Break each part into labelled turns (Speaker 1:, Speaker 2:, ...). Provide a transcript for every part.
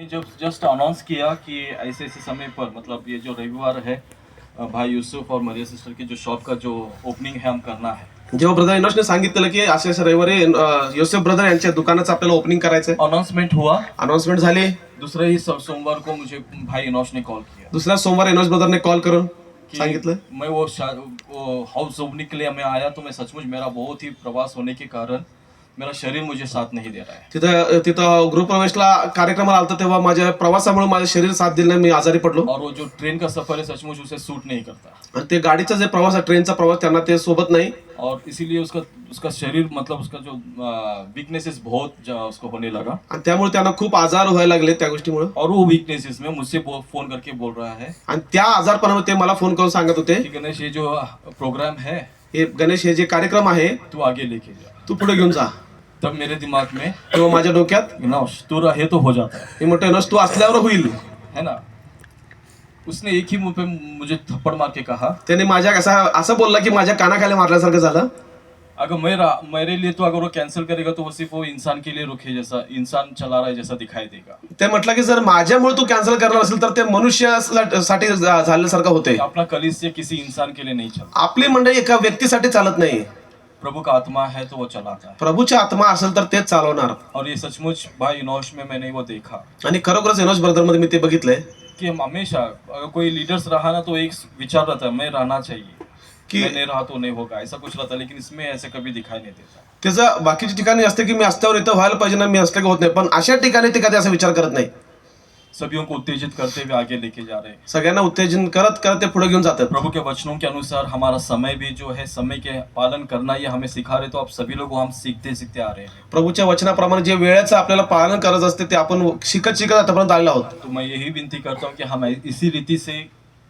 Speaker 1: जब just announce KIA कि ऐसे ऐसे समय पर मतलब ये जो रविवार है भाई यूसुफ और मरिया सिस्टर की जो शॉप का जो ओपनिंग है हम करना है.
Speaker 2: जेव्हा ब्रदर इनोशने सांगितलं की असे असे रविवारी योसेफ ब्रदर यांच्या दुकानाचं आपल्याला ओपनिंग करायचंय,
Speaker 1: अनाउंसमेंट हुआ.
Speaker 2: अनाउन्समेंट झाली.
Speaker 1: दूसरे ही सोमवार को मुझे भाई इनोश ने कॉल किया
Speaker 2: दुसऱ्या सोमवार इनोश ब्रदरने कॉल करून
Speaker 1: कि
Speaker 2: सांगितलं
Speaker 1: मैं वो हाउस ओपनिंग के लिए मैं आया तो मैं सचमुच मेरा बहुत ही प्रवास होने के कारण मेरा शरीर मुझे साथ नहीं दे रहा है.
Speaker 2: तिथं तिथं गृहप्रवेशला कार्यक्रमाला आलतो तेव्हा माझ्या प्रवासामुळे माझं शरीर साथ दिलं नाही, मी आजारी पडलो.
Speaker 1: और वो जो ट्रेन का सफर है सचमुच उसे सूट नहीं करता
Speaker 2: आणि ते गाडीचा जे प्रवास आहे, ट्रेनचा प्रवास, त्यांना ते सोबत नाही.
Speaker 1: और इसीलिए उसका उसका शरीर मतलब उसका जो वीकनेसेस बहुत उसको होने लगा.
Speaker 2: आणि त्यामुळे त्यांना खूप आजार व्हायला लागले त्या गोष्टीमुळे.
Speaker 1: और वो वीकनेसेस में मुझसे फोन करके बोल रहा है
Speaker 2: आणि त्या आजारपणामध्ये ते मला फोन करून सांगत होते
Speaker 1: कि गणेश ये जो प्रोग्राम है
Speaker 2: हे गणेश, हे जे कार्यक्रम आहे
Speaker 1: तू आगे लेके जा.
Speaker 2: तू पुढे घेऊन जा.
Speaker 1: तब मेरे दिमाग में
Speaker 2: तेव्हा माझ्या डोक्यात
Speaker 1: इनोश तू रहे तो हो जाता है
Speaker 2: मी म्हटलं इनोश तू असल्यावर होईल.
Speaker 1: है ना. उसने एक ही मुंह पे मुझे थप्पड़ मार के कहा
Speaker 2: त्याने माझ्या असं बोलला की माझ्या कानाखाली मारल्यासारखं झालं.
Speaker 1: अगर मेरे लिए तो अगर वो कैंसिल करेगा तो वो सिर्फ वो इंसान के लिए रुके जैसा इंसान चला रहा है जैसा दिखाई देगा.
Speaker 2: ते म्हटलं की जर माझ्यामुळे तू कॅन्सल करणार असेल तर ते मनुष्यासाठी झाल्यासारखं होते.
Speaker 1: अपना कलीसिया किसी इंसान के लिए नहीं चलता.
Speaker 2: आपली मंडळी एका व्यक्तीसाठी चालत नाही.
Speaker 1: प्रभु का आत्मा है तो वो चलाता है.
Speaker 2: प्रभूची आत्मा असेल तर तेच चालवणार.
Speaker 1: और ये सचमुच भाई इनोश में मैंने वो देखा
Speaker 2: आणि खरोखरच इनोश ब्रदर मध्ये मी ते बघितलंय
Speaker 1: कि हम हमेशा अगर कोई लीडर्स रहा ना तो एक विचार रहता है मैं रहना चाहिए कि मैं नहीं रहा तो नहीं होगा ऐसा कुछ रहता है. लेकिन इसमें ऐसे कभी दिखाई नहीं देता.
Speaker 2: त्याचं बाकीच्या ठिकाणी असते की मी असल्यावर इथं व्हायला पाहिजे ना, मी असले की होत नाही, पण अशा ठिकाणी ते कधी असा विचार करत नाही.
Speaker 1: सभी को उत्तेजित करते हुए आगे लेके जा रहे हैं.
Speaker 2: सगळ्यांना उत्तेजन करत करत ते पुढे घेऊन जातात.
Speaker 1: प्रभु के वचनों के अनुसार हमारा समय भी जो है समय के पालन करना ये हमें सिखा रहे. तो आप सभी लोग हम सीखते सीखते आ रहे हैं.
Speaker 2: प्रभूच्या वचनाप्रमाणे जे वेळेचं आपल्याला पालन करायचं असते ते आपण शिकत शिकत आतापर्यंत आलेलो आहोत.
Speaker 1: तो मैं यही विनती करता हूँ कि हम इसी रीति से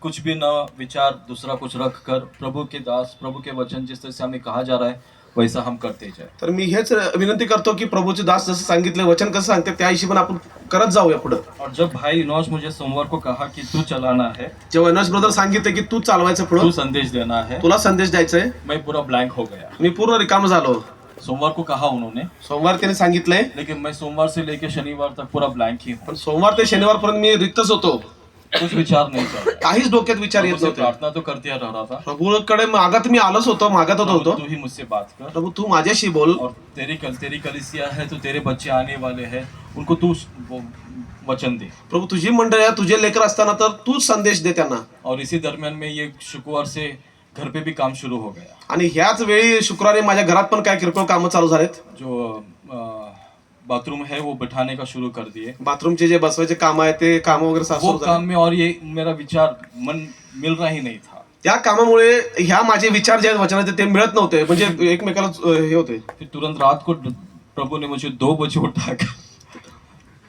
Speaker 1: कुछ भी न विचार दूसरा कुछ रख कर प्रभु के दास प्रभु के वचन जिस तरह से हमें कहा जा रहा है वैसा हम करते जाए.
Speaker 2: तर मी हेच विनंती करतो की प्रभूचे दास जसं सांगितले, वचन कसं सांगते त्या हिशोबाने आपण करत जाऊया पुढे.
Speaker 1: और जब भाई इनोश मुझे सोमवार को कहा कि तू चलाना है,
Speaker 2: जेव्हा इनोश ब्रदर सांगितले की तू चालवायचं
Speaker 1: तू
Speaker 2: पुढे,
Speaker 1: संदेश देना है,
Speaker 2: तुला संदेश द्यायचा
Speaker 1: मैं पूरा ब्लैंक हो गया.
Speaker 2: मी पूर्ण रिकाम झालो.
Speaker 1: सोमवार को कहा उन्होंने,
Speaker 2: सोमवार त्याने सांगितलंय,
Speaker 1: लेकिन मैं सोमवार से लेकर शनिवार तक पूरा ब्लैंक ही हूँ.
Speaker 2: पण सोमवार ते शनिवार पर्यंत मी रिक्तच होतो.
Speaker 1: कुछ विचार नहीं चल रहा.
Speaker 2: काहीच डोक्यात विचार येत
Speaker 1: प्रभु से
Speaker 2: नव्हते.
Speaker 1: प्रार्थना तो करते रह रहा था.
Speaker 2: प्रभूकडे मागत मी आलोच होतो, मागत
Speaker 1: प्रभु,
Speaker 2: होतो.
Speaker 1: तू ही मुझसे बात कर.
Speaker 2: प्रभू तू माझ्याशी बोल.
Speaker 1: और तेरी कलीसिया है तो तेरे बच्चे आने वाले हैं उनको तू वचन दे.
Speaker 2: प्रभू तुझी मंडळी आहे, तुझे लेकर असताना तर तूच संदेश दे त्यांना.
Speaker 1: और इसी दरमियान में ये शुक्रवार से घर पे भी काम शुरू हो गया.
Speaker 2: आणि ह्याच वेळी शुक्रवारी माझ्या घरात पण काय किरकोळ कामं चालू झालेत.
Speaker 1: जो बाथरूम है वो बिठाने का शुरू कर दिए.
Speaker 2: बाथरूमचे जे बसवायचे काम आहे ते काम वगैरे
Speaker 1: वो
Speaker 2: सासू
Speaker 1: काम में और ये मेरा विचार मन मिल रहा ही नहीं था.
Speaker 2: त्या कामामुळे ह्या माझे विचार जे वचनाचे ते मिळत नव्हते, म्हणजे एकमेकाला हे होते.
Speaker 1: फिर तुरंत रात को प्रभु ने मुझे 2 बजे उठाकर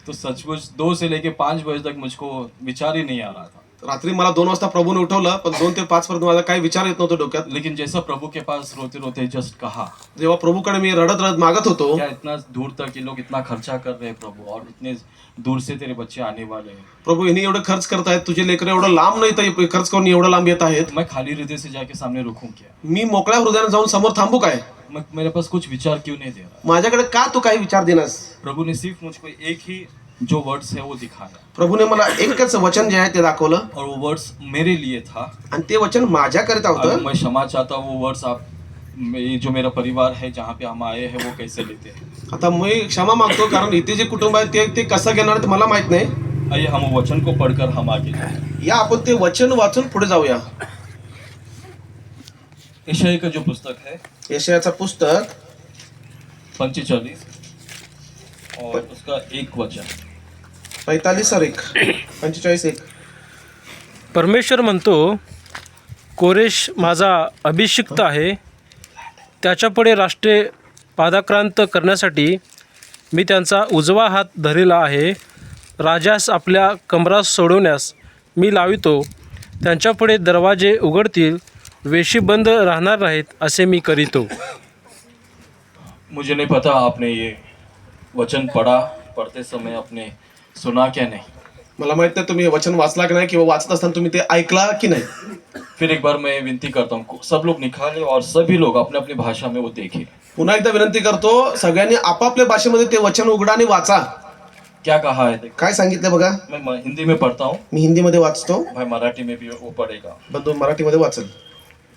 Speaker 1: तो सचमुच 2 से लेके 5 बजे तक मुझको विचार ही नहीं आ रहा था.
Speaker 2: रात्री मला 2 वाजता प्रभूने उठवलं, पण 2 ते 5 पर्यंत माझा काही विचार येत नव्हतं डोक्यात.
Speaker 1: लेकिन जैसा प्रभु के पास रोते रोते जस्ट कहा
Speaker 2: जेव्हा प्रभूकडे मी रडत रडत मागत होतो,
Speaker 1: क्या इतना दूर तक ये लोग इतना खर्चा कर रहे हैं प्रभु और इतने दूर से तेरे बच्चे आने वाले हैं.
Speaker 2: प्रभू यांनी एवढं खर्च करतायत, तुझे लेकर एवढं लांब नाही तर खर्च करून एवढं लांब येत आहेत.
Speaker 1: मैं खाली हृदय से जाके सामने रुकूं क्या?
Speaker 2: मी मोकळ्या हृदयाने जाऊन समोर थांबू काय?
Speaker 1: मेरे पास कुछ विचार क्यों नहीं दे रहा?
Speaker 2: माझ्याकडे का तू काही विचार देनास?
Speaker 1: प्रभु ने सिर्फ मुझको एक ही जो वर्ड्स है वो दिखाया.
Speaker 2: प्रभूने मला एकच वचन जे आहे ते दाखवलं,
Speaker 1: और वो वर्ड्स मेरे लिए था.
Speaker 2: आणि ते वचन माझ्याकरिता
Speaker 1: अगर
Speaker 2: होतं.
Speaker 1: मैं क्षमा चाहता हूँ वो वर्ड्स आप जो मेरा परिवार है जहाँ पे हम आए हैं वो कैसे लेते हैं.
Speaker 2: आता मी क्षमा मागतो, कारण इथे जे कुटुंब आहे ते कसं घेणार ते मला माहित नाही.
Speaker 1: आइए हम वचन को पढ़कर हम आगे जाएं.
Speaker 2: या आपण ते वचन वाचून पुढे जाऊया.
Speaker 1: यशायाह का जो पुस्तक है
Speaker 2: यशायाचं पुस्तक
Speaker 1: 45 और उसका 1 वचन.
Speaker 2: 45:1.
Speaker 3: परमेश्वर म्हणतो, कोरेश माझा अभिषिक्त आहे, त्याच्यापुढे राष्ट्रे पादाक्रांत करण्यासाठी मी त्यांचा उजवा हात धरलेला आहे. राजास आपल्या कमरास सोडवण्यास मी लावितो, त्यांच्यापुढे दरवाजे उघडतील, वेशी बंद राहणार नाहीत असे मी करीतो.
Speaker 1: मुझे नहीं पता आपने ये वचन पढ़ते समय आपने सुना क्या नहीं.
Speaker 2: मला माहित नाही तुम्ही हे वचन वाचला की नाही, किंवा वाचत असताना तुम्ही ते ऐकला की नाही.
Speaker 1: फिर एक बार मैं विनती करता हूँ सब लोग निकाले और सभी लोग अपने अपनी भाषा में वो देखें
Speaker 2: पुन्हा एकदा विनंती करतो, सगळ्यांनी आपापल्या भाषेमध्ये ते वचन उघडा आणि वाचा.
Speaker 1: क्या कहा है देखो,
Speaker 2: काय सांगितलं बघा.
Speaker 1: मैं हिंदी में पढ़ता हूँ,
Speaker 2: मी हिंदीमध्ये वाचतो,
Speaker 1: भाई मराठी में भी वो पढ़ेगा.
Speaker 2: बंधू मराठीमध्ये वाचल.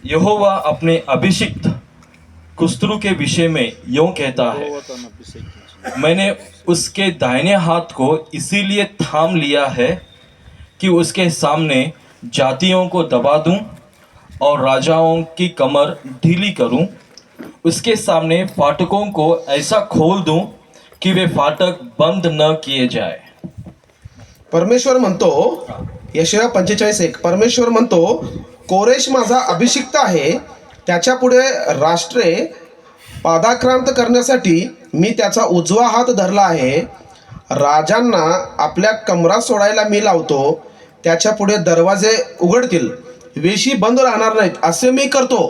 Speaker 1: यहोवा अपने अभिषिक्त कुस्त्रु के विषय में यूं कहता है, मैंने उसके दाहिने हाथ को इसीलिए थाम लिया है कि उसके सामने जातियों को दबा दूं और राजाओं की कमर ढीली करूं. उसके सामने फाटकों को ऐसा खोल दूं कि वे फाटक बंद न किए जाए.
Speaker 2: परमेश्वर म्हणतो, यशाया 45:1, परमेश्वर म्हणतो, कोरेश माझा अभिषिक्त आहे, त्याच्या पुढे राष्ट्रे पादाक्रांत करण्यासाठी मी त्याचा उजवा हात धरला आहे. राजांना आपल्या कमरा सोडायला मी लावतो, त्याच्या पुढे दरवाजे उघडतील, वेशी बंद राहणार नाहीत, असे मी करतो.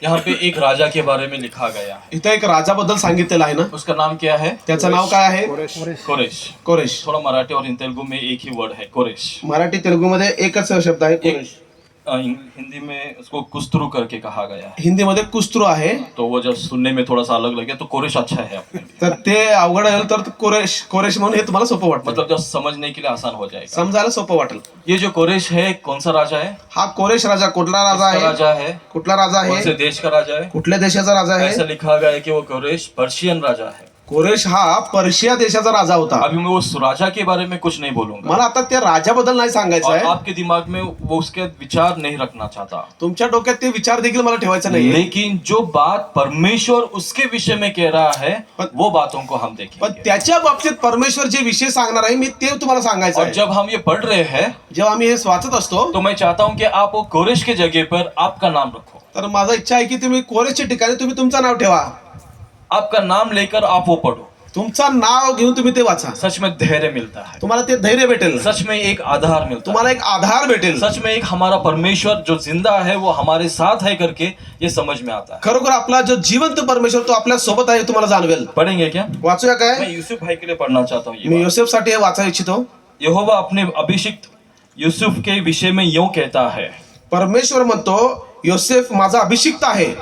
Speaker 1: यहाँ पे एक राजा के बारे में लिखा गया है.
Speaker 2: इथं एक राजाबद्दल सांगितलेलं आहे ना.
Speaker 1: उसका नाम क्या है?
Speaker 2: त्याचं नाव काय आहे?
Speaker 1: कोरेश.
Speaker 2: कोरेश.
Speaker 1: थोड़ा मराठी और तेलुगु में एक ही वर्ड है, कोरेश.
Speaker 2: मराठी तेलुगूमध्ये एकच शब्द आहे, कोरेश.
Speaker 1: हिंदी में उसको कुस्तरू करके कहा गया है.
Speaker 2: हिंदीमध्ये कुस्त्रु आहे.
Speaker 1: तो वो जब सुनने में थोड़ा सा अलग लगे तो कोरेश अच्छा है अपने लिए.
Speaker 2: तर ते अवघड आहे तर कोरेश कोरेश म्हणून हे तुम्हाला सोपं वाटतं,
Speaker 1: मतलब जब समझने के लिए आसान हो जाएगा.
Speaker 2: समजायला सोपं वाटेल.
Speaker 1: ये जो कोरेश है कौन सा राजा है?
Speaker 2: हा कोरेश राजा कुठला राजा
Speaker 1: किसका
Speaker 2: आहे?
Speaker 1: राजा है?
Speaker 2: कुठला राजा
Speaker 1: कौन से
Speaker 2: आहे?
Speaker 1: देश का राजा है?
Speaker 2: कुठल्या देशाचा राजा
Speaker 1: ऐसा
Speaker 2: आहे?
Speaker 1: लिखा गया है कि वो कोरेश पर्शियन राजा है.
Speaker 2: कोरेश हा पर्शिया देशाचा राजा होता.
Speaker 1: अभी मैं उस राजा के बारे में कुछ नहीं बोलूंगा
Speaker 2: मला आता त्या राजाबद्दल नाही सांगायचं
Speaker 1: और
Speaker 2: आहे.
Speaker 1: आपके दिमाग में वो उसके विचार नहीं रखना चाहता.
Speaker 2: तुमच्या डोक्यात ते विचार देखील मला ठेवायचं नाहीये.
Speaker 1: लेकिन जो बात परमेश्वर उसके विषय में कह रहा है वो बातों को हम
Speaker 2: पण
Speaker 1: देखेंगे.
Speaker 2: त्याच्या बाबतीत परमेश्वर जे विषय सांगणार आहे मी ते तुम्हाला सांगायचं
Speaker 1: और
Speaker 2: आहे.
Speaker 1: जब हम ये पढ़ रहे हैं
Speaker 2: जेव्हा आम्ही हे वाचत असतो
Speaker 1: तो मैं चाहता हूं कि आप वो कोरेश के जगह पर आपका नाम रखो.
Speaker 2: तर माझा इच्छा आहे की तुम्ही कोरेशच्या ठिकाणी तुम्ही तुमचं नाव ठेवा.
Speaker 1: आपका नाम लेकर आप वो पढ़ो.
Speaker 2: तुमचं नाव घेऊन तुम्ही ते वाचा.
Speaker 1: सच में धैर्य मिलता है.
Speaker 2: तुम्हाला ते धैर्य भेटेल.
Speaker 1: सच में एक आधार मिलता है.
Speaker 2: तुम्हाला एक आधार भेटेल.
Speaker 1: सच में एक हमारा परमेश्वर जो जिंदा है वो हमारे साथ है करके ये समझ में आता है.
Speaker 2: खरोखर आपला जो जिवंत परमेश्वर तो आपल्या सोबत आहे तुम्हाला जाणवेल.
Speaker 1: पढ़ेंगे क्या?
Speaker 2: वाचूया काय?
Speaker 1: मैं यूसुफ भाई के लिए पढ़ना चाहता हूँ.
Speaker 2: मी योसेफ साठी हे वाचा इच्छितो.
Speaker 1: यहोवा अपने अभिषिक्त यूसुफ के विषय में यूं कहता है,
Speaker 2: परमेश्वर म्हणतो, योसेफ माझा अभिषिक्त आहे,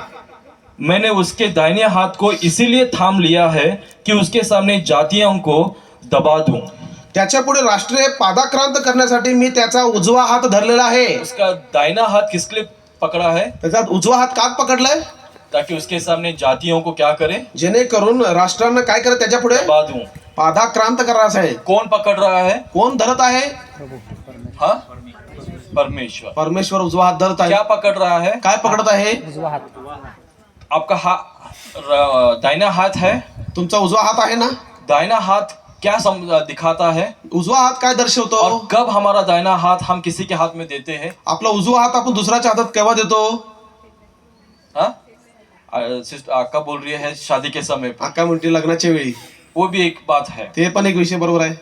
Speaker 1: मैंने उसके दाहिने हाथ को इसीलिए थाम लिया है कि उसके सामने जातियों को दबा दूं.
Speaker 2: त्याच्या पुढे राष्ट्रीय पादाक्रांत करण्यासाठी मी त्याचा उजवा हात धरलेला आहे.
Speaker 1: उसका दाहिना हाथ किसके लिए पकड़ा है?
Speaker 2: त्याचा उजवा हात का पकडलाय?
Speaker 1: ताकि उसके सामने जातियों को क्या करे?
Speaker 2: जेणेकरून राष्ट्रांना काय करत त्याच्या पुढे
Speaker 1: दबा दूं.
Speaker 2: पादाक्रांत करायचं आहे.
Speaker 1: कौन पकड़ रहा है?
Speaker 2: कोण धरत आहे?
Speaker 1: हाँ, परमेश्वर.
Speaker 2: परमेश्वर उजवा हात धरत आहे.
Speaker 1: क्या पकड़ रहा है?
Speaker 2: काय पकडत आहे?
Speaker 1: आपका दाहिना हाथ है.
Speaker 2: तुमचा उजवा हात आहे ना.
Speaker 1: दाहिना हाथ क्या दिखाता है?
Speaker 2: उजवा हात काय दर्शवतो?
Speaker 1: और कब हमारा दाहिना हाथ हम किसी के हाथ में देते हैं?
Speaker 2: आपला उजवा हात आपण दुसऱ्याच्या हातात केव्हा देतो?
Speaker 1: हाँ, सिस्टर आका बोल रही है शादी के समय पर.
Speaker 2: आका म्हणते लग्नाच्या वेळी.
Speaker 1: वो भी एक बात है
Speaker 2: ते पण एक विषय बरोबर आहे.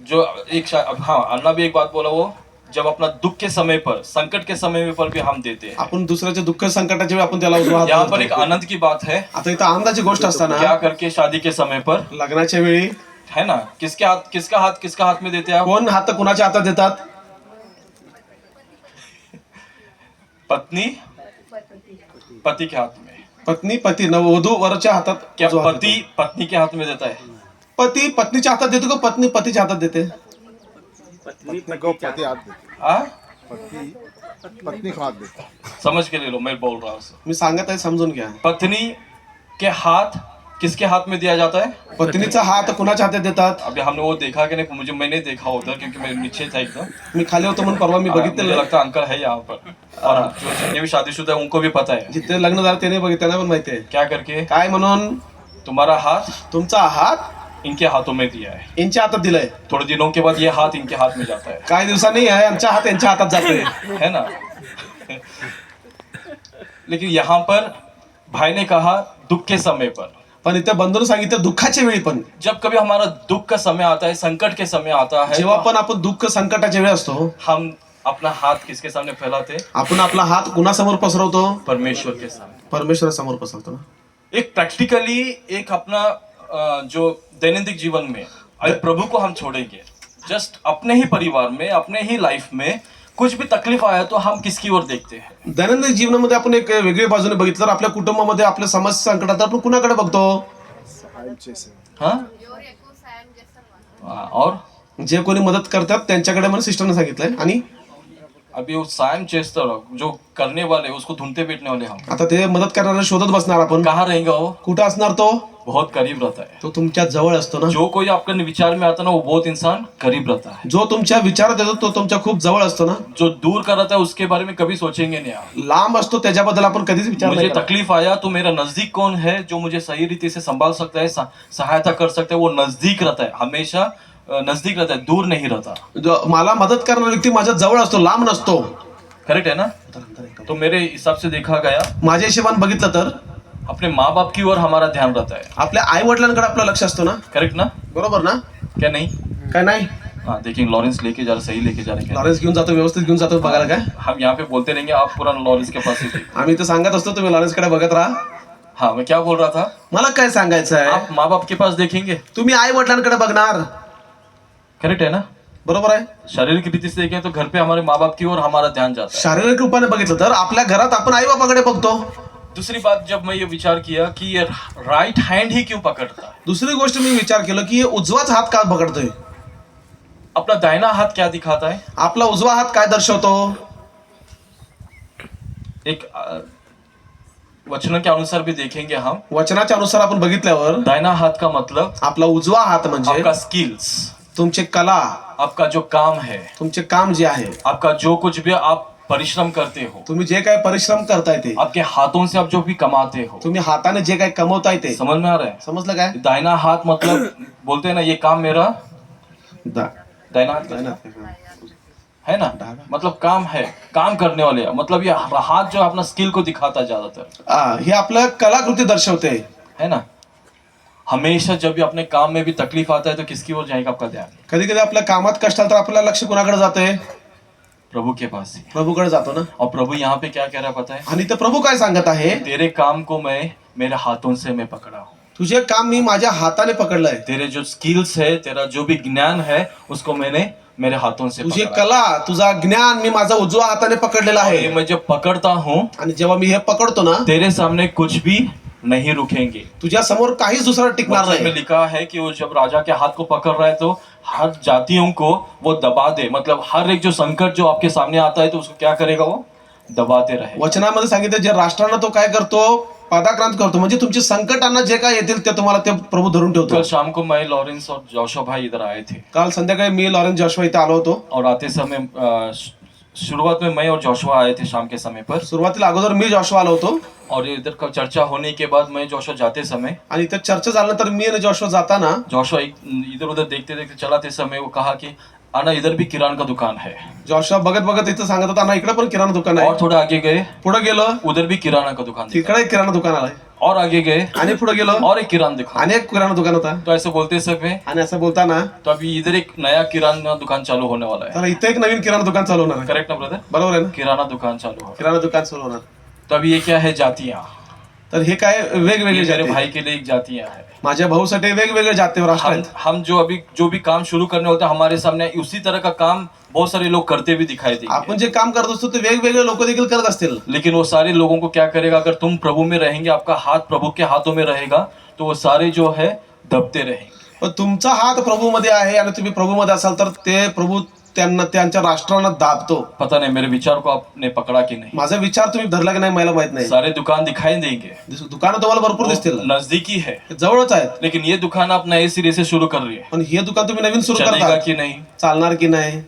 Speaker 1: जो एक हाँ अन्ना भी एक बात बोला, वो जब अपना दुख के समय पर, संकट के समय पर भी हम देते हैं.
Speaker 2: आपण दुसऱ्याच्या दुःख संकटाच्या वेळी आपण त्याला उजवा हात
Speaker 1: यहाँ पर
Speaker 2: धरतो.
Speaker 1: एक आनंद की बात है.
Speaker 2: आता इथं आनंदाची गोष्ट असताना
Speaker 1: क्या करके शादी के समय पर,
Speaker 2: लग्नाच्या वेळी
Speaker 1: है ना, किसका हाथ में देते हैं आप?
Speaker 2: कोण हात कुणाच्या हातात देतात?
Speaker 1: पत्नी पति के हाथ में.
Speaker 2: पत्नी पती नववधू वरच्या हातात.
Speaker 1: क्या
Speaker 2: उजवा हात
Speaker 1: पति पत्नी के हाथ में देता है?
Speaker 2: देतो. पती पत्नीच्या हातात देतो का पत्नी पतीच्या हातात देते?
Speaker 4: पत्नी को पति हाथ देते,
Speaker 1: हाँ,
Speaker 4: पत्नी को हाथ देते.
Speaker 1: समझ के ले लो, मैं बोल रहा हूँ.
Speaker 2: मी सांगत आहे, समजून घ्या.
Speaker 1: पत्नी के हाथ किसके हाथ में दिया जाता है?
Speaker 2: पत्नीचा हात कुणाच्या हातात देतात?
Speaker 1: अभी हमने वो देखा कि नहीं, मुझे मैंने देखा उधर क्योंकि मैं नीचे था एकदम.
Speaker 2: मी खाली होतो म्हणून परवा मी
Speaker 1: मुझे
Speaker 2: बघितलेलं.
Speaker 1: लगता है अंकल है यहाँ पर, और जो जितने भी शादीशुदा है उनको भी पता है.
Speaker 2: जिथे लग्न झालं त्याने बघितलं पण माहिती आहे.
Speaker 1: क्या करके?
Speaker 2: काय म्हणून?
Speaker 1: तुम्हारा हाथ
Speaker 2: तुमचा हात
Speaker 1: इनके हाथों में दिया है.
Speaker 2: यांच्या हातात दिलाय.
Speaker 1: थोड़े दिनों के बाद ये हाथ इनके हाथ में जाता है.
Speaker 2: काही दिवसांनी यांचा हात यांच्या हातात जातोय.
Speaker 1: है ना. लेकिन यहाँ पर भाई ने कहा दुख के समय पर.
Speaker 2: पण इथे बंधून सांगितलं दुःखाच्या वेळी पण.
Speaker 1: जब कभी हमारा दुख का समय आता है, संकट के समय आता है,
Speaker 2: जेव्हा पण आपण दुःख संकटाच्या वेळी असतो,
Speaker 1: हम अपना हाथ किसके सामने फैलाते?
Speaker 2: आपण आपला हात कुणासमोर पसरवतो?
Speaker 1: परमेश्वर के सामने.
Speaker 2: परमेश्वरासमोर पसरतो ना.
Speaker 1: एक प्रैक्टिकली एक अपना जो दैनंदिन जीवन में अगर प्रभु को हम छोड़ेंगे, जस्ट अपने ही परिवार में, अपने ही लाइफ में कुछ भी तकलीफ आया तो हम किसकी ओर देखते हैं?
Speaker 2: दैनंदिन जीवनामध्ये आपण एक वेगळी बाजूने बघितलं तर आपल्या कुटुंबामध्ये आपल्या समस्या संकटात आपण कुणाकडे बघतो?
Speaker 4: सहायचे से.
Speaker 1: हाँ, और
Speaker 2: जे कोणी मदत करतात त्यांच्याकडे मला सिस्टरने सांगितलंय. आणि
Speaker 1: अभी वो सायम चेस्टर जो करने वाले उसको ढूंढते बैठने वाले हम
Speaker 2: आता ते मदत करणारे शोधत बसणार आपण.
Speaker 1: कहाँ रहेगा वो?
Speaker 2: कुठं असणार तो?
Speaker 1: बहुत करीब रहता है.
Speaker 2: तो तुमच्या जवळ असतो ना.
Speaker 1: जो कोई आपके विचार में आता ना वो बहुत इंसान करीब रहता है.
Speaker 2: जो तुमच्या विचारात येतो तो तुमच्या खूप जवळ असतो ना.
Speaker 1: जो दूर का रहता है उसके बारे में कभी सोचेंगे नहीं आप.
Speaker 2: लांब असतो त्याच्याबद्दल आपण कधीच विचार
Speaker 1: मुझे
Speaker 2: नाही करत.
Speaker 1: तकलीफ आया तो मेरा नजदीक कौन है जो मुझे सही रीति से संभाल सकता है, सहायता कर सकता है, वो नजदीक रहता है. हमेशा नजदीक रहता है, दूर नहीं रहता.
Speaker 2: जो मला मदत करणारा व्यक्ती माझ्या जवळ असतो, लांब नसतो.
Speaker 1: करेक्ट है ना? तो मेरे हिसाब से देखा गया
Speaker 2: माझ्या हिशोबाने बघितलं तर
Speaker 1: अपने माँ बाप की ओर हमारा ध्यान रहता है.
Speaker 2: आपल्या आई वडिलांकडे आपलं लक्ष असतो ना.
Speaker 1: करेक्ट ना?
Speaker 2: बरोबर ना?
Speaker 1: क्या नहीं?
Speaker 2: काय नाही?
Speaker 1: हाँ देखिए लॉरेंस लेके जा रहे, सही लेके जा रहे हैं.
Speaker 2: लॉरेन्स घेऊन जातो, व्यवस्थित घेऊन जातो बघायला काय.
Speaker 1: हम यहाँ पे बोलते रहेंगे आप पूरा लॉरेंस के पास ही थे.
Speaker 2: आम्ही तर सांगत असतो तुम्ही लॉरेन्सकडे बघत राहा.
Speaker 1: हाँ मैं क्या बोल रहा था,
Speaker 2: मला काय सांगायचं आहे,
Speaker 1: आप माँ बाप के पास देखेंगे.
Speaker 2: तुम्ही आई वडिलांकडे बघणार.
Speaker 1: करेक्ट है ना?
Speaker 2: बरोबर आहे.
Speaker 1: शारीरिक रीति से देखें तो घर पे हमारे माँ बाप की ओर हमारा ध्यान जाता है.
Speaker 2: शारीरिक रूपाने बघितलं तर आपल्या घरात आपण आई बापाकडे बघतो.
Speaker 1: दूसरी बात जब मैं ये विचार किया कि ये राइट हैंड ही क्यों पकड़ता है,
Speaker 2: दुसरी गोष्ट मी विचार केलं की हे उजवाच हात का पकडतोय.
Speaker 1: अपना दाहिना हाथ क्या दिखाता है.
Speaker 2: आपला उजवा हात काय दर्शवतो.
Speaker 1: एक वचनों के अनुसार भी देखेंगे हम.
Speaker 2: वचनाच्या अनुसार आपण बघितल्यावर
Speaker 1: दाहिना हाथ का मतलब
Speaker 2: आपला उजवा हात म्हणजे
Speaker 1: आपका स्किल्स,
Speaker 2: तुमचे कला,
Speaker 1: आपका जो काम है,
Speaker 2: तुमचे काम जे आहे,
Speaker 1: आपका जो कुछ भी आप परिश्रम करते हो,
Speaker 2: तुम्ही जे काय परिश्रम करताय ते,
Speaker 1: आपके हाथों से आप जो भी कमाते हो.
Speaker 2: तुम्ही हाताने जे काय कमवताय ते.
Speaker 1: समझ में आ रहा है?
Speaker 2: समजलं काय.
Speaker 1: दाहिना हाथ मतलब बोलते हैं ना ये काम मेरा
Speaker 2: दा-
Speaker 1: दाहिना हाथ
Speaker 2: दाहिना.
Speaker 1: है ना, मतलब काम है, काम करने वाले हैं. मतलब ये हाथ जो अपना स्किल को दिखाता है ज्यादातर,
Speaker 2: हे आपलं कलाकृती दर्शवते.
Speaker 1: है ना. हमेशा जब भी अपने काम में भी तकलीफ आता है तो किसकी ओर जाएगा आपका ध्यान?
Speaker 2: कधी कधी आपल्या कामात कष्ट आलं तर आपलं लक्ष कुणाकडे जाते.
Speaker 1: प्रभु के पास ही.
Speaker 2: प्रभूकडे जातो ना.
Speaker 1: और प्रभु यहाँ पे क्या कह रहा है पता है?
Speaker 2: आणि ते प्रभू काय सांगत आहे,
Speaker 1: तेरे काम को मैं मेरे हाथों से मैं पकड़ा हूँ.
Speaker 2: तुझे काम मी माझ्या हाताने पकडलंय.
Speaker 1: तेरे जो स्किल्स है, तेरा जो भी ज्ञान है उसको मैंने मेरे हाथों से
Speaker 2: तुझे
Speaker 1: पकड़ा.
Speaker 2: कला, तुझा ज्ञान मी माझा उजवा हाताने पकडलेला
Speaker 1: और ये
Speaker 2: आहे.
Speaker 1: मैं जब पकड़ता हूँ
Speaker 2: आणि जेव्हा मी हे पकडतो ना,
Speaker 1: तेरे सामने कुछ भी नहीं रुकेंगे.
Speaker 2: तुझ्या समोर काहीच दुसरं टिकणार
Speaker 1: वचन में
Speaker 2: नाही.
Speaker 1: लिखा है कि वो जब राजा के हाथ को पकड़ रहा है तो हर जातियों को वो दबा दे. मतलब हर एक जो संकट जो आपके सामने आता है तो उसको क्या करेगा, वो दबाते रहे.
Speaker 2: वचनामध्ये सांगितलं जे राष्ट्रांना तो काय करतो, पादाक्रांत करतो. म्हणजे तुमच्या संकटांना जे काय येतील ते तुम्हाला ते प्रभू धरून ठेवतो.
Speaker 1: कल शाम को मैं लॉरेंस और जोशुआ भाई इधर आए थे
Speaker 2: काल संध्याकाळी मी लॉरेन्स जॉशुआ इथे आलो होतो.
Speaker 1: और आते समय शुरुआत में मैं और जोशुआ आए थे शाम के समय पर.
Speaker 2: सुरुवातीला अगोदर मी जॉशुआ आलो होतो
Speaker 1: और इधर का चर्चा होने के बाद मैं जोशुआ जाते समय,
Speaker 2: आणि इथे चर्चा झाल्यानंतर मी आणि जॉशुआ जाताना
Speaker 1: जोशुआ इधर उधर देखते देखते चलाते समय वो कहा कि आना इधर भी किराना का दुकान है.
Speaker 2: जॉशुआ बघत बघत इथं सांगत होता ना, इकडे पण किराणा दुकान
Speaker 1: और
Speaker 2: आहे.
Speaker 1: थोड़ा आगे गए,
Speaker 2: पुढे गेलो,
Speaker 1: उधर भी किराना का दुकान दिखा.
Speaker 2: तिकडे एक किराणा दुकान आलाय.
Speaker 1: और आगे गए
Speaker 2: आणि पुढे गेलो,
Speaker 1: और एक किराना दिखा.
Speaker 2: अनेक किराणा दुकान होता.
Speaker 1: तो ऐसे बोलते समय
Speaker 2: आणि असं बोलताना
Speaker 1: तो अभी इधर एक नया किराना दुकान चालू होने वाला है.
Speaker 2: तर इथे एक नवीन किराणा दुकान चालू होणार आहे.
Speaker 1: करेक्ट ना ब्रदर?
Speaker 2: बरोबर आहे ना.
Speaker 1: किराना दुकान चालू हो.
Speaker 2: किराणा दुकान चालू होणार.
Speaker 1: तो अभी ये क्या है, जातियां.
Speaker 2: तर हे काय वेगवेगळे
Speaker 1: ये मेरे
Speaker 2: जाती.
Speaker 1: भाई के लिए एक जातियां है.
Speaker 2: माझ्या भाऊसाठी वेगवेगळे जातीवर राष्ट्र
Speaker 1: हम
Speaker 2: आहेत.
Speaker 1: हम जो भी काम शुरू करने होते हैं हमारे सामने उसी तरह का काम बहुत सारे लोग करते भी दिखाई देंगे.
Speaker 2: आपण जे काम करत असतो ते वेगवेगळे लोक देखील करत असतील.
Speaker 1: लेकिन वो सारे लोगों को क्या करेगा, अगर तुम प्रभु में रहेंगे, आपका हाथ प्रभु के हाथों में रहेगा तो वो सारे जो है दबते रहेंगे.
Speaker 2: पण तुमचा हात प्रभूमध्ये आहे आणि तुम्ही प्रभूमध्ये असाल तर ते प्रभू त्यांना त्यांच्या राष्ट्रांना दाबतो.
Speaker 1: पता नहीं मेरे विचार को आपने पकड़ा कि नहीं.
Speaker 2: माझा विचार तुम्ही धरला की नाही मला माहित नाही.
Speaker 1: सारे दुकान दिखाई देंगे,
Speaker 2: दुकानं तुम्हाला भरपूर दिसतील,
Speaker 1: नजदीकी है,
Speaker 2: जवळच आहेत.
Speaker 1: लेकिन ये दुकान आप नए सिरे से शुरू कर रही है.
Speaker 2: पण हे दुकान तुम्ही नवीन सुरू
Speaker 1: चलेगा
Speaker 2: करता,
Speaker 1: कि नहीं,
Speaker 2: चालणार की नाही,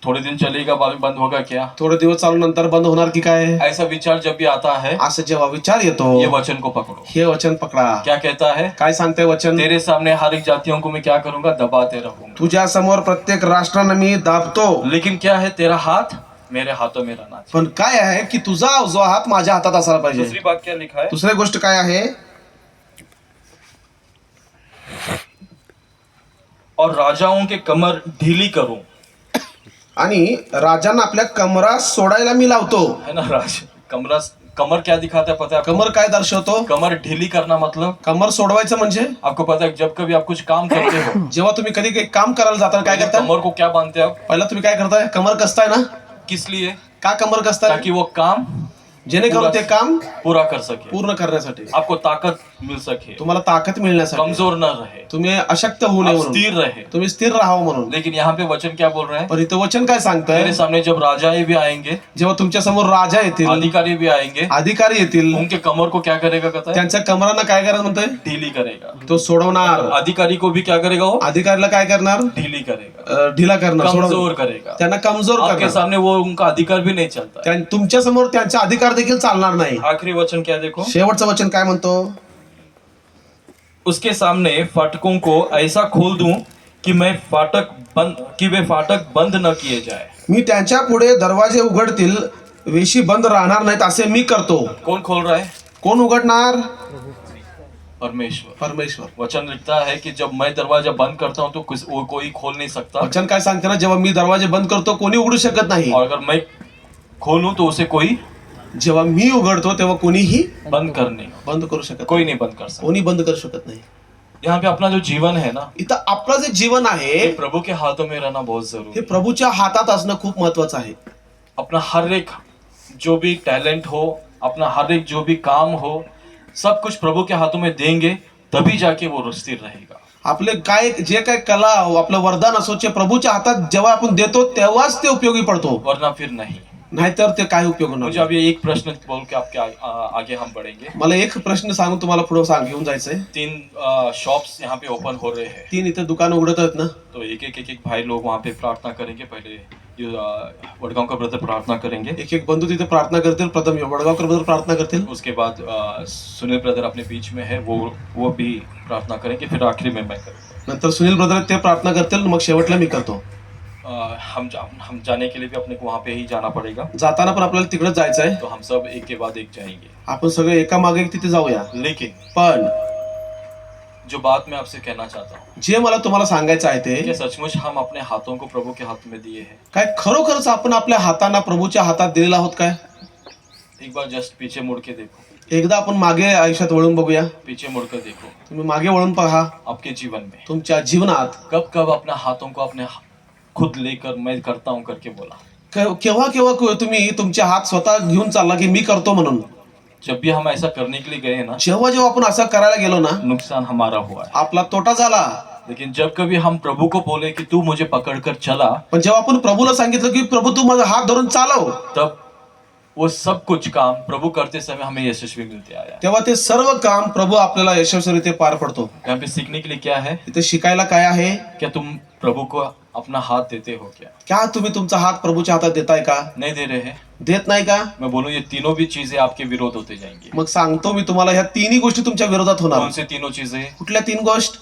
Speaker 1: थोड़े दिन चलेगा बाद में बंद होगा क्या,
Speaker 2: थोडे दिवस चालून नंतर बंद होणार की काय,
Speaker 1: ऐसा विचार जब भी आता है
Speaker 2: असं जेव्हा विचार येतो,
Speaker 1: ये वचन को पकड़ो.
Speaker 2: हे वचन पकडा.
Speaker 1: क्या कहता है,
Speaker 2: काय सांगते वचन,
Speaker 1: तेरे सामने हर एक जातियों को मैं क्या करूंगा, दबाते रहूंगा.
Speaker 2: तुझ्या समोर प्रत्येक राष्ट्रांना मी दाबतो.
Speaker 1: लेकिन क्या है, तेरा हाथ मेरे हाथों में रहना चाहिए.
Speaker 2: पण काय आहे की तुझा उजवा हात माझ्या हातात असायला पाहिजे.
Speaker 1: दूसरी बात क्या लिखा है,
Speaker 2: दुसरी गोष्ट काय आहे,
Speaker 1: और राजाओं के कमर ढीली करूं.
Speaker 2: आणि राजांना आपल्या कमरा सोडायला मी लावतो.
Speaker 1: है ना, कमर क्या दिखाता है पता है आपको?
Speaker 2: कमर काय दर्शवतो,
Speaker 1: कमर ढीली करना मतलब
Speaker 2: कमर सोडवायचं म्हणजे
Speaker 1: आपको पता है जब कभी आप कुछ काम करते हो
Speaker 2: जेव्हा तुम्ही कधी काही काम करायला जाता काय करता,
Speaker 1: कमर को क्या बांधते हैं आप,
Speaker 2: पहिला तुम्ही काय करताय, कमर कसताय ना.
Speaker 1: किस लिए,
Speaker 2: का कमर कसताय,
Speaker 1: ताकि वो काम
Speaker 2: जेणेकरून ते काम
Speaker 1: पूरा कर सके.
Speaker 2: पूर्ण करण्यासाठी.
Speaker 1: आपको ताकत मिल सके,
Speaker 2: तुम्हाला ताकद मिळण्यासाठी,
Speaker 1: कमजोर न रहे,
Speaker 2: तुम्ही अशक्त होऊ नये
Speaker 1: आप
Speaker 2: म्हणून,
Speaker 1: स्थिर रहे।
Speaker 2: तुम्ही स्थिर राहावं म्हणून.
Speaker 1: लेकिन यहाँ पे वचन क्या बोल रहे हैं?
Speaker 2: पण इथं वचन काय सांगतंय?
Speaker 1: तेरे सामने जब राजाएं भी आएंगे,
Speaker 2: जेव्हा तुमच्या समोर राजा येतील,
Speaker 1: अधिकारी भी आएंगे,
Speaker 2: अधिकारी येतील,
Speaker 1: उनके कमर को क्या करेगा कहता है?
Speaker 2: त्यांच्या कमरांना काय करायचं म्हणतंय?
Speaker 1: ढीली करेगा।
Speaker 2: तो सोडवणार.
Speaker 1: अधिकारी को भी क्या करेगा वो?
Speaker 2: अधिकारीला काय करणार?
Speaker 1: ढीली करेगा,
Speaker 2: ढिला करणार,
Speaker 1: कमजोर
Speaker 2: सोडवणार,
Speaker 1: करेगा।
Speaker 2: त्यांना कमजोर
Speaker 1: आपके
Speaker 2: करणार.
Speaker 1: सामने वो उनका अधिकार भी नहीं चलता है।
Speaker 2: तुमच्या समोर त्यांचा अधिकार देखील चालणार नाही.
Speaker 1: आखिरी वचन क्या देखो?
Speaker 2: शेवटचं वचन काय म्हणतो?
Speaker 1: उसके सामने फाटकों को ऐसा खोल दूं कि वे फाटक बंद न किए जाए।
Speaker 2: मी त्यांच्या पुढे दरवाजे उघडतील, वेशी बंद राहणार नाहीत असे मी करतो.
Speaker 1: कौन खोल रहा है?
Speaker 2: कोण उघडणार?
Speaker 1: परमेश्वर।
Speaker 2: परमेश्वर.
Speaker 1: वचन लिखता है कि जब मैं दरवाजा बंद करता हूं तो कोई खोल नहीं सकता,
Speaker 2: वचन काय सांगते ना, जेव्हा मी दरवाजे बंद करतो कोणी उघडू शकत नाही.
Speaker 1: और अगर मैं खोलूं तो उसे कोई
Speaker 2: जेव्हा मी उघडतो तेव्हा कोणीही
Speaker 1: बंद करने
Speaker 2: बंद करू शकत
Speaker 1: कोई नहीं बंद कर सकता।
Speaker 2: कोणी बंद करू शकत नाही.
Speaker 1: यहाँ पे अपना जो जीवन है ना,
Speaker 2: इथं आपलं जे जीवन आहे
Speaker 1: ये प्रभु के हाथों में रहना बहुत जरूरी
Speaker 2: हे
Speaker 1: है।
Speaker 2: प्रभूच्या हातात असणं खूप महत्वाचं आहे.
Speaker 1: अपना हर एक जो भी टैलेंट हो, अपना हर एक जो भी काम हो, सब कुछ प्रभु के हाथों में देंगे, तभी जाके वो स्थिर रहेगा।
Speaker 2: आपले काय जे काय कला आपलं वरदान असो ते प्रभूच्या हातात जेव्हा आपण देतो तेव्हाच ते उपयोगी पडतो,
Speaker 1: वरना फिर नहीं।
Speaker 2: नाहीतर ते काय उपयोग
Speaker 1: मुझे
Speaker 2: होणार.
Speaker 1: अब ये एक प्रश्न बोल के आपके आगे हम बढ़ेंगे।
Speaker 2: मला एक प्रश्न सांगून तुम्हाला पुढे घेऊन जायचंय.
Speaker 1: 3 शॉप्स यहाँ पे ओपन हो रहे हैं,
Speaker 2: 3 इथे दुकान उघडत आहेत ना.
Speaker 1: तो एक भाई लोग वहाँ पे प्रार्थना करेंगे। पहले ये वडगांव का ब्रदर प्रार्थना करेंगे,
Speaker 2: एक एक बंधू तिथे प्रार्थना करतील. प्रथम वडगावकर ब्रदर प्रार्थना करतील.
Speaker 1: उसके बाद सुनील ब्रदर अपने बीच में है, वो भी प्रार्थना करेंगे, फिर आखिरी में मैं करूँगा।
Speaker 2: नंतर सुनील ब्रदर ते प्रार्थना करतील, मग शेवटला मी करतो.
Speaker 1: हम जाने के लिए भी अपने को वहाँ पे ही जाना पड़ेगा,
Speaker 2: जाताना पण आपल्याला तिकडे जायचं आहे.
Speaker 1: तो हम सब एक के बाद एक जाएंगे।
Speaker 2: आपण सगळे एका मागे एक तिथे जाऊया.
Speaker 1: लेकिन
Speaker 2: पण
Speaker 1: जो बात मैं आपसे कहना चाहता हूँ,
Speaker 2: जे मला तुम्हाला सांगायचं आहे ते
Speaker 1: क्या सचमुच हम अपने हाथों को प्रभु के हाथ में दिए हैं?
Speaker 2: काय खरोखरच आपण आपल्या हातांना प्रभूच्या हातात दिलेला आहोत काय?
Speaker 1: एक बार जस्ट पीछे मुड़ के देखो,
Speaker 2: एकदा आपण मागे आयुष्यात वळून बघूया.
Speaker 1: पीछे मुड़कर देखो
Speaker 2: तुम्ही मागे वळून पहा.
Speaker 1: आपके जीवन में
Speaker 2: तुमच्या जीवनात
Speaker 1: कब कब अपने हाथों को अपने खुद लेकर मैं करता हूँ करके बोला?
Speaker 2: केव्हा केव्हा तुम्ही तुमचे हात स्वतः घेऊन चालला की मी करतो म्हणून.
Speaker 1: जब भी हम ऐसा करने के लिए गए ना,
Speaker 2: जेव्हा जेव्हा आपण असं करायला गेलो ना,
Speaker 1: नुकसान हमारा हुआ है।
Speaker 2: आपला तोटा झाला.
Speaker 1: लेकिन जब कभी हम प्रभु को बोले कि तू मुझे पकड़ कर चला,
Speaker 2: पण जेव्हा आपण प्रभूला सांगितलं की प्रभू तू माझा हात धरून चालव,
Speaker 1: तब वो सब कुछ काम प्रभु करते समय हमें यशस्वी मिलते आया।
Speaker 2: तेव्हा ते सर्व काम प्रभू आपल्याला यशस्वीरित्या पार पडतो.
Speaker 1: यहाँ पे सीखने के लिए क्या है?
Speaker 2: इथे शिकायला काय आहे?
Speaker 1: क्या तुम प्रभु को अपना हाथ देते हो क्या?
Speaker 2: क्या तुम्ही तुमचा हात प्रभूच्या हातात देताय का?
Speaker 1: नहीं दे रहे हैं?
Speaker 2: देत नाही का?
Speaker 1: मैं बोलूं ये तीनों भी चीजें आपके विरोध होते जाएंगी।
Speaker 2: मग सांगतो मी तुम्हाला, ह्या तिन्ही गोष्टी तुमच्या विरोधात होणार.
Speaker 1: कौन से तीनों चीजें?
Speaker 2: कुठल्या 3 गोष्ट?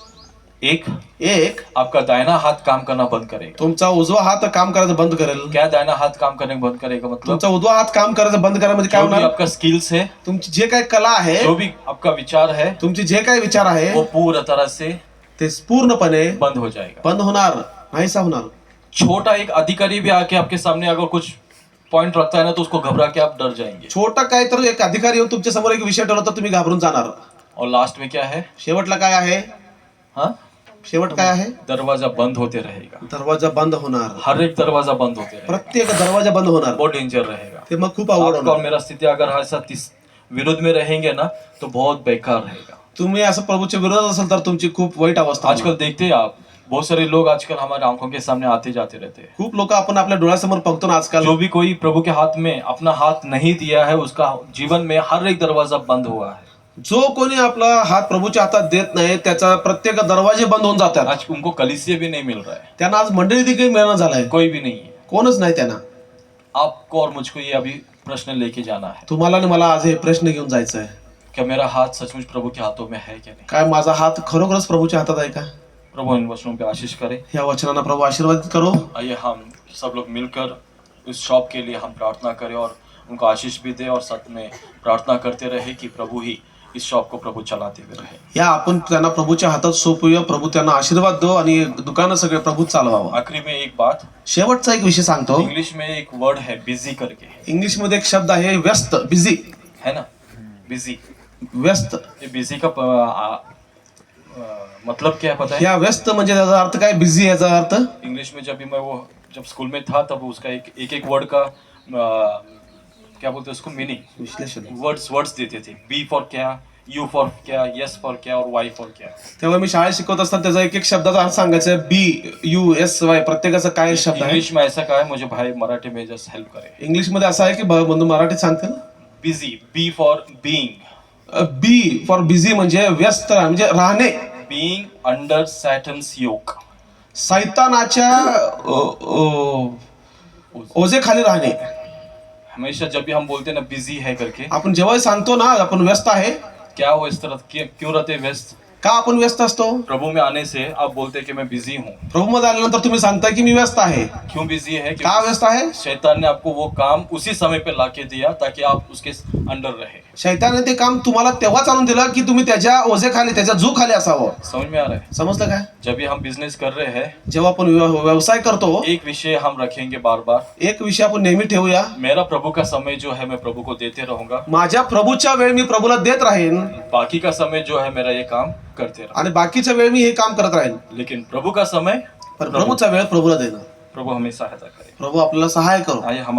Speaker 1: एक,
Speaker 2: एक,
Speaker 1: आपका दाहिना हाथ काम करना बंद करेगा।
Speaker 2: तुमचा उजवा हात काम करायचं बंद करेल.
Speaker 1: क्या दाहिना हाथ काम करने बंद करेगा? मतलब
Speaker 2: तुमचा उजवा हात काम करायचं बंद करा म्हणजे काय
Speaker 1: जो भी
Speaker 2: होणार?
Speaker 1: आपका स्किल्स है,
Speaker 2: तुमची जे काय कला आहे,
Speaker 1: जो भी आपका विचार है,
Speaker 2: तुमची जे काय विचार आहे
Speaker 1: वो पूरा तरह से
Speaker 2: ते पूर्णपणे
Speaker 1: बंद हो जाएगा।
Speaker 2: बंद होणार, नाहीसा होणार.
Speaker 1: छोटा एक अधिकारी भी आके आपके सामने अगर कुछ पॉइंट रखता है ना, तो उसको घबरा के आप डर जाएंगे।
Speaker 2: छोटा काय तर एक अधिकारी येऊन तुमच्या समोर एक विषय ठेवला तर तुम्ही घाबरून जाणार.
Speaker 1: और लास्ट में क्या है?
Speaker 2: शेवटला काय आहे?
Speaker 1: हाँ,
Speaker 2: शेवट काय आहे?
Speaker 1: दरवाजा बंद होते रहेगा।
Speaker 2: दरवाजा बंद होणार.
Speaker 1: हर एक दरवाजा बंद होते रहेगा,
Speaker 2: प्रत्येक दरवाजा बंद होणार.
Speaker 1: बहुत डेंजर रहेगा।
Speaker 2: ते मग खूप अवघड
Speaker 1: आपका और
Speaker 2: होणार.
Speaker 1: मेरा स्थिति अगर ऐसा विरोध में रहेंगे ना, तो बहुत बेकार रहेगा।
Speaker 2: तुम्ही असं प्रभूच्या विरोधात असेल तर तुमची खूप वाईट अवस्था.
Speaker 1: आजकल देखते हैं आप, बहुत सारे लोग आजकल हमारे आंखों के सामने आते जाते रहते हैं।
Speaker 2: खूप लोक आपण आपल्या डोळ्यासमोर बघतो ना आजकाल.
Speaker 1: जो भी कोई प्रभु के हाथ में अपना हाथ नहीं दिया है, उसका जीवन में हर एक दरवाजा बंद हुआ है।
Speaker 2: जो कोणी आपला हात प्रभूच्या हातात देत नाही त्याचा प्रत्येक दरवाजे बंद होऊन जातात.
Speaker 1: आज उनको कलीसिया भी नहीं मिल रहा है,
Speaker 2: त्यांना आज मंडळी देखील मिळणं झालंय.
Speaker 1: कोई भी नहीं है।
Speaker 2: कोणच नाही त्यांना.
Speaker 1: आपको और मुझको ये अभी प्रश्न लेके जाना है,
Speaker 2: तुम्हाला आणि मला आज हे प्रश्न घेऊन जायचं आहे.
Speaker 1: क्या मेरा हाथ सचमुच प्रभु के हाथों में है क्या नहीं?
Speaker 2: काय माझा हात खरोखरच प्रभूच्या हातात आहे का?
Speaker 1: प्रभु इन वचनों पे आशीष करे।
Speaker 2: या वचनांना प्रभू आशीर्वादित करो.
Speaker 1: आइए हम सब लोग मिलकर इस शॉप के लिए हम प्रार्थना करें और उनको आशीष भी दे, और साथ में प्रार्थना करते रहे कि प्रभु ही इस शॉप को प्रभु चलाते हुए रहे।
Speaker 2: या आपण त्यांना प्रभूच्या हातात सोपूया. प्रभू त्यांना आशीर्वाद दो आणि दुकानं सगळे प्रभू चालवावं.
Speaker 1: आखिरी में एक बात,
Speaker 2: शेवटचा एक विषय सांगतो.
Speaker 1: इंग्लिश में एक वर्ड है बिजी करके,
Speaker 2: इंग्लिश मध्ये एक शब्द आहे व्यस्त, बिझी.
Speaker 1: है ना? बिजी,
Speaker 2: व्यस्त.
Speaker 1: ये बिजी का मतलब क्या है पता है?
Speaker 2: या व्यस्त म्हणजे त्याचा अर्थ काय? बिझी याचा अर्थ.
Speaker 1: इंग्लिश में जब स्कूल में था तब उसका एक वर्ड का क्या बोलते हैं उसको मीनिंग,
Speaker 2: विश्लेषण.
Speaker 1: वर्ड्स देते थे। बी फॉर क्या, यू फॉर क्या, यस फॉर क्या और वाई फॉर क्या.
Speaker 2: तेव्हा मी शाळेत शिकवत असताना त्याचा एक एक शब्दाचा अर्थ सांगायचा BUSY प्रत्येकाचा काय शब्द आहे.
Speaker 1: इंग्लिश में ऐसा कहा है, मुझे भाई मराठी में जस्ट हेल्प करे.
Speaker 2: इंग्लिशमध्ये असं आहे की बंधू मराठीत सांगते ना.
Speaker 1: Busy, B for being.
Speaker 2: B for busy म्हणजे व्यस्त म्हणजे राहणे.
Speaker 1: Being under Satan's yoke.
Speaker 2: सैतानाच्या ओझेखाली राहणे.
Speaker 1: हमेशा जब भी हम बोलते हैं ना बिजी है करके,
Speaker 2: आपण जेव्हा सांगतो ना आपण व्यस्त आहे,
Speaker 1: क्या हो इस तरह क्यों रहते हैं व्यस्त?
Speaker 2: का आपण व्यस्त असतो.
Speaker 1: प्रभु में आने से आप बोलते हैं कि मैं बिजी हूँ.
Speaker 2: प्रभूमध्ये आल्यानंतर तुम्ही सांगताय की मी व्यस्त आहे.
Speaker 1: क्यों बिजी है?
Speaker 2: का
Speaker 1: क्योंकि
Speaker 2: व्यस्त आहे.
Speaker 1: शैतान ने आपको वो काम उसी समय पे लाके दिया ताकि आप उसके अंडर रहे.
Speaker 2: शैताने ते काम तुम्हाला तेव्हाच आणून दिलं की तुम्ही त्याच्या ओझेखाली त्याच्या झू खाली असावं.
Speaker 1: समझ में आ रहा है?
Speaker 2: समजलं काय.
Speaker 1: जब भी हम बिजनेस कर रहे हैं,
Speaker 2: जेव्हा आपण व्यवसाय करतो
Speaker 1: एक विषय हम रखेंगे बार बार.
Speaker 2: एक विषय आपण नेहमी ठेवूया.
Speaker 1: मेरा प्रभु का समय जो है मैं प्रभु को देते रहूंगा.
Speaker 2: माझ्या प्रभूच्या वेळ मी प्रभूला देत राहीन
Speaker 1: बाकी का समय जो है मेरा ये काम करते रहो.
Speaker 2: आणि बाकीच्या वेळ मी हे काम करत राहीन.
Speaker 1: लेकिन प्रभु का समय
Speaker 2: पण प्रभूचा वेळ प्रभूला देणं.
Speaker 1: प्रभु हमें सहायता करे.
Speaker 2: प्रभू आपल्याला सहाय करो.
Speaker 1: आइए हमारा